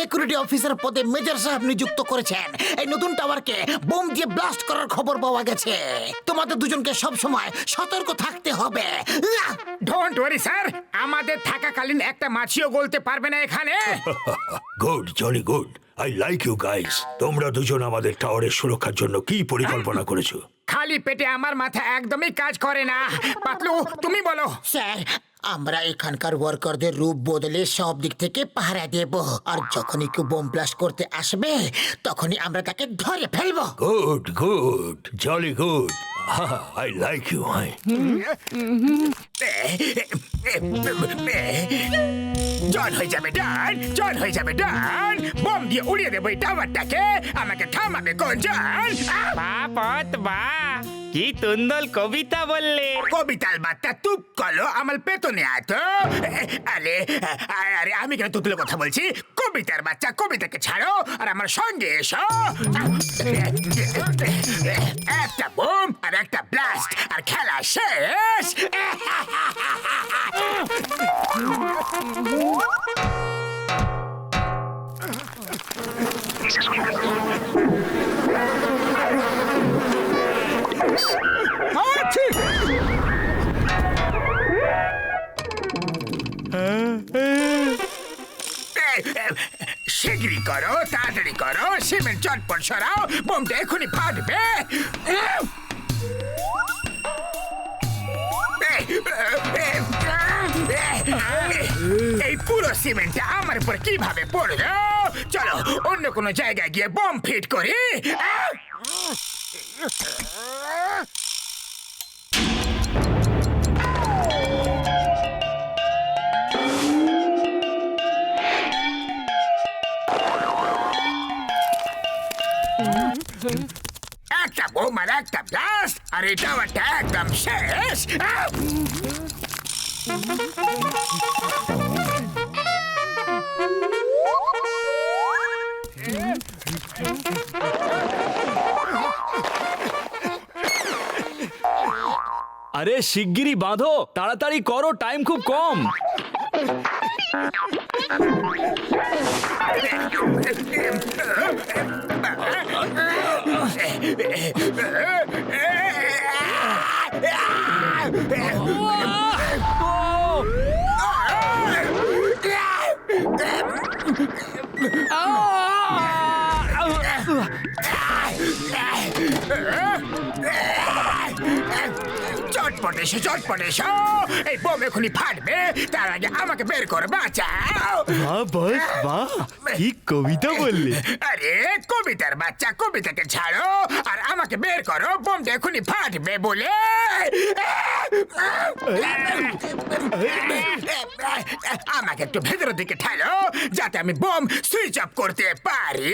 Security officer পদে major সাহেব নিযুক্ত করেছেন। এই নতুন টাওয়ারকে বোম দিয়ে ব্লাস্ট করার খবর পাওয়া গেছে। তোমাদের দুজনকে সব সময় সতর্ক থাকতে হবে। ডোন্ট ওয়ারি স্যার, আমাদের থাকাকালীন একটা মাছিও গলতে পারবে না এখানে। Good, jolly good. I like you guys. তোমরা দুজন আমাদের টাওয়ারের সুরক্ষার জন্য কি পরিকল্পনা করেছো? খালি পেটে আমার মাথা একদমই কাজ করে না। পাতলু, তুমি বলো। স্যার, আমরা এখানকার ওয়ার্কারদের রূপ বদলে সব দিক থেকে পাহারা দেব, আর যখনই কেউ বোম ব্লাস্ট করতে আসবে তখনই আমরা তাকে ধরে ফেলবো। Good good, jolly good. I like you. জল হয়ে যাবে ডান, জল হয়ে যাবে ডান। বোম দিয়ে উড়িয়ে দেবো এই টাওয়ারটাকে। আমাকে থামাবে কোন জান? বাপত বা কি তুন্দল কবিতা বললে। কবিতার বার্তা তুপ করো, আমার পেতনে আতো। আরে আরে, আমি কেন তুতুলের কথা বলছি? কবিতার বাচ্চা, কবিতাকে ছাড়ো আর আমার সঙ্গে এসো। একটা বোম আর একটা ব্লাস্ট আর খেলা শেষ। শিগগিরি করো, তাড়াতাড়ি করো, সিমেন্ট চটপট সরাও, বোমটা এখনই ফাটবে। এই পুরো সিমেন্টটা আমার উপর কিভাবে পড়লো? চলো অন্য কোনো জায়গায় গিয়ে বোম ফিট করি। একটা বোম আর একটা ব্লাস্ট আর এই টাওয়ারটা একদম শেষ। আরে শিগগিরই বাঁধো, তাড়াতাড়ি করো, টাইম খুব কম। চটপট এসো, চটপট এসো। এই বোম এখনই ফাটবে, তার আগে আমাকে বের করে বাঁচাও। বাহ বস বাহ, কি কবিতা বললে। আরে কবিতার বাচ্চা, কবিতাকে ছাড়ো আর আমাকে বের করো, বোমটা এখনই ফাটবে বলে। আমাকে একটু ভেতরের দিকে ঠেলো যাতে আমি বোম সুইচ অফ করতে পারি।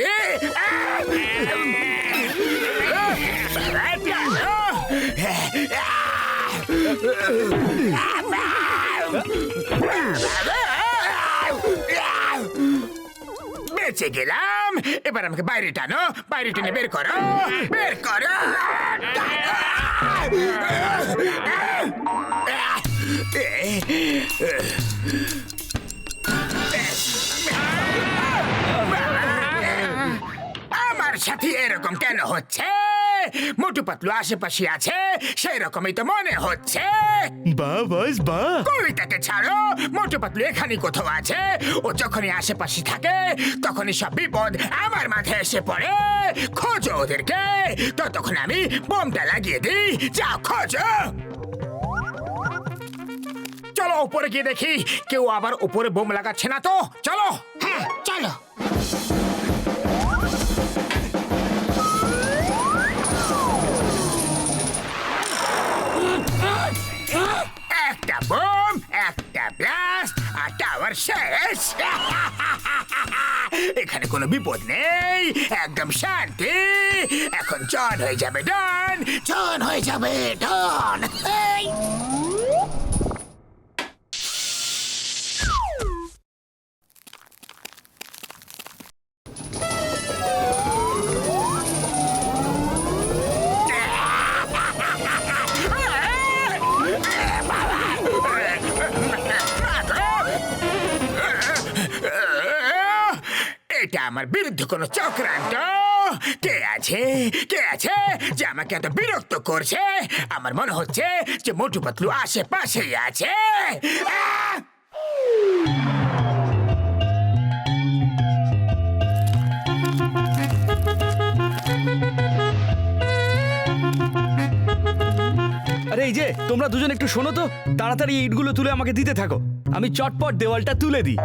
বেঁচে গেলাম। এবার আমাকে বাইরে টানো, বাইরে টেনে বের করো, বের করো। আমার সাথে এরকম কেন হচ্ছে? মোটু পাতলু আশেপাশে আছে, সেই রকমই তো মনে হচ্ছে। বাহ বস বাহ। কবিতাকে ছাড়ো, মোটু পাতলু এখানে কোথাও আছে। ও যখনই আশেপাশে থাকে তখনই সব বিপদ আমার মাথায় এসে পড়ে। খোঁজো ওদেরকে, ততক্ষণ আমি বোমটা লাগিয়ে দিই। যাও খোঁজো। চলো উপরে গিয়ে দেখি কেউ আবার উপরে বোম লাগাচ্ছে না তো। চলো। হ্যাঁ চলো। একটা বোম, একটা ব্লাস্ট আর টাওয়ার শেষ। এখানে কোনো বিপদ নেই, একদম শান্তি। এখন জন হয়ে যাবে ডন, জন হয়ে যাবে ডন। এই! এটা আমার বিরুদ্ধে কোনো চক্রান্ত। কে আছে যে আমাকে এত বিরক্ত করছে? আমার মনে হচ্ছে যে মোটু পাতলু আশেপাশেই আছে। আহ! আরে এই যে তোমরা দুজন একটু শোনো তো, তাড়াতাড়ি ইটগুলো তুলে আমাকে দিতে থাকো, আমি চটপট দেওয়ালটা তুলে দিই।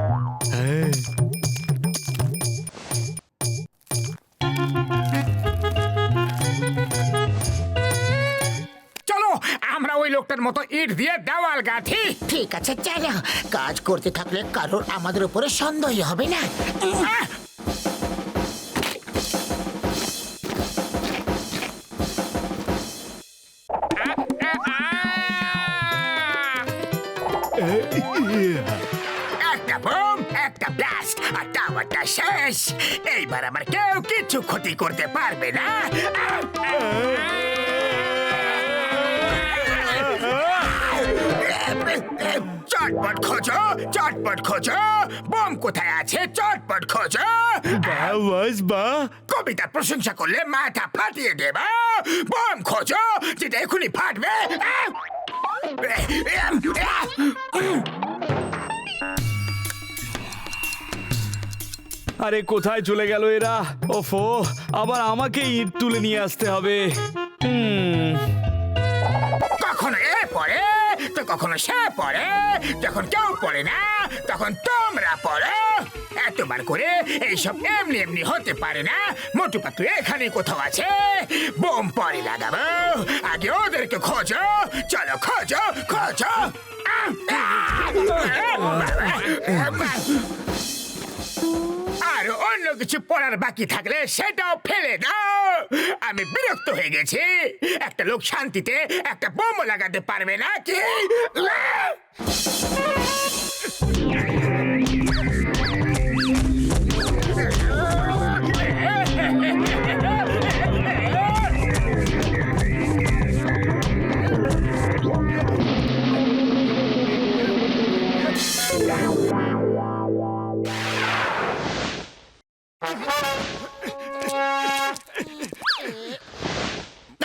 চলো আমরা ওই লোকটার মতো ইট দিয়ে দেওয়াল গাঁথি। ঠিক আছে চলো, কাজ করতে থাকলে কারোর আমাদের উপরে সন্দেহ হবে না। আহ! একটা বোম, একটা ব্লাস্ট, আর টাওয়ারটা শেষ। এইবার আমার কেউ কিছু ক্ষতি করতে পারবে না। চটপট খোঁজো, চটপট খোঁজো। বোম কোথায় আছে? চটপট খোঁজো। কবিতার প্রশংসা করলে মাথা ফাটিয়ে দেবা। বোম খোঁজো, যেটা এখনই ফাটবে। আরে কোথায় চলে গেল এরা? ওফো, আবার আমাকে ইট তুলে নিয়ে আসতে হবে। কখনো এ পড়ে তো কখনো সে পড়ে। যখন কেউ পড়ে না তখন তোমরা পড়ো। এতবার করে এইসব এমনি এমনি হতে পারে না। মোটু পাতলু এখানে কোথাও আছে। বোম পরে লাগাবো, আগে ওদেরকে খোঁজো। চলো খোঁজো খোঁজো। আর অন্য কিছু পড়ার বাকি থাকলে সেটাও ফেলে দাও। আমি বিরক্ত হয়ে গেছি। একটা লোক শান্তিতে একটা বোম লাগাতে পারবে না কি?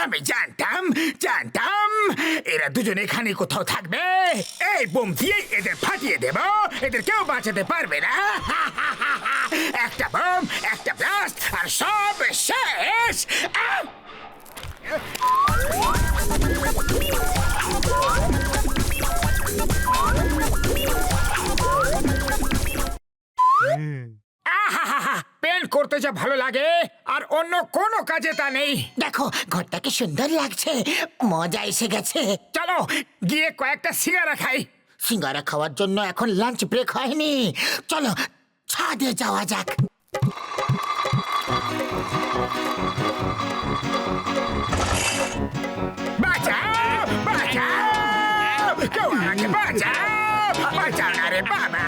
আমি জানতাম এরা দুজন এখানে কোথাও থাকবে। এই বোম দিয়ে এদের ফাটিয়ে দেব, এদের কেউ বাঁচাতে পারবে না। একটা বোম, একটা ব্লাস্ট, আর সব শেষ। পেন করতে যা ভালো লাগে, আর অন্য কোনো কাজে তা নেই। দেখো ঘরটা কি সুন্দর লাগছে, মজা এসে গেছে। চলো গিয়ে কয়েকটা সিগারা খাই। সিঙ্গারা খাওয়ার জন্য এখন লাঞ্চ ব্রেক হয়নি, চলো ছাদে যাওয়া যাক। বাঁচাও বাঁচাও, কেউ আমাকে বাঁচাও, বাঁচাও না রে বাবা।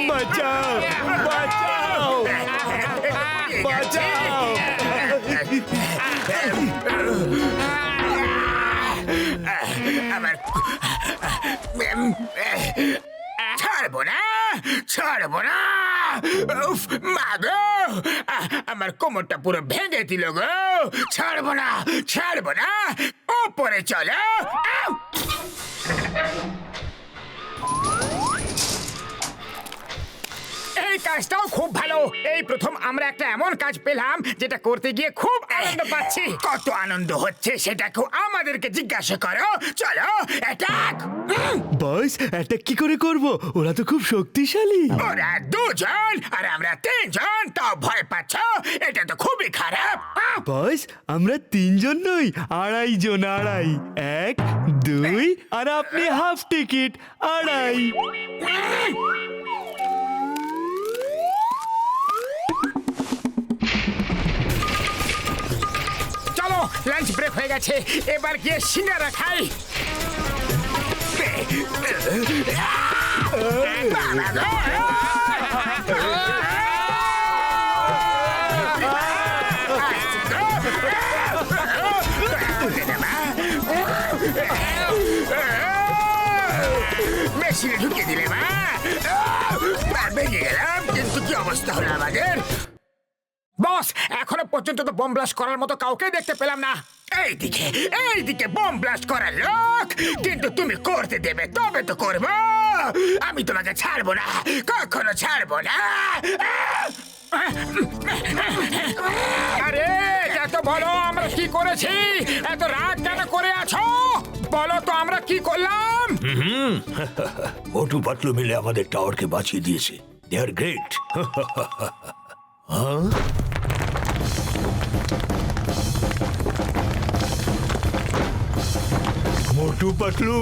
বাঁচাও, বাঁচাও, বাঁচাও। আমার ছাড়বো না, ছাড়বো না। উফ, মা গো, আমার কোমরটা পুরো ভেঙে দিল গো। ছাড়বো না, ছাড়বো না। ওপরে চলো। এই কাজটাও খুব ভালো। এই প্রথম আমরা একটা এমন কাজ পেলাম যেটা করতে গিয়ে খুব আনন্দ পাচ্ছি। কত আনন্দ হচ্ছে সেটাকেও আমাদেরকে জিজ্ঞাসা করো। চলো অ্যাটাক। বস, অ্যাটাক কি করে করব? ওরা তো খুব শক্তিশালী। ওরা দুজন আর আমরা তিনজন, তাও ভয় পাচ্ছ? এটা তো খুবই খারাপ। বস, আমরা তিনজন নই, 2.5 জন। 2.5, 1, 2, আর আপনি হাফ টিকিট 2.5। চলো লাঞ্চ ব্রেক হয়ে গেছে, এবার গিয়ে সিঙ্গারা খাই। বাবা গো! মেশিনে ঢুকিয়ে দিলে মা ভেঙে গেলাম, কিন্তু কি অবস্থা হলো আমাদের। বস, এখনো পর্যন্ত তো বোম ব্লাস্ট করার মতো কাউকে দেখতে পেলাম না। এইদিকে বোম ব্লাস্ট করার লোক, কিন্তু তুমি করতে দেবে তবে তো করবো। আমি তোমাকে ছাড়বো না, কখনো ছাড়বো না। আরে এটা তো বলো আমরা কি করেছি, এত রাগ কেন করে আছো? বলো তো আমরা কি করলাম? মোটু পাতলু মিলে আমাদের টাওয়ারকে বাঁচিয়ে দিয়েছে। দে আর গ্রেট। মোটু পাতলু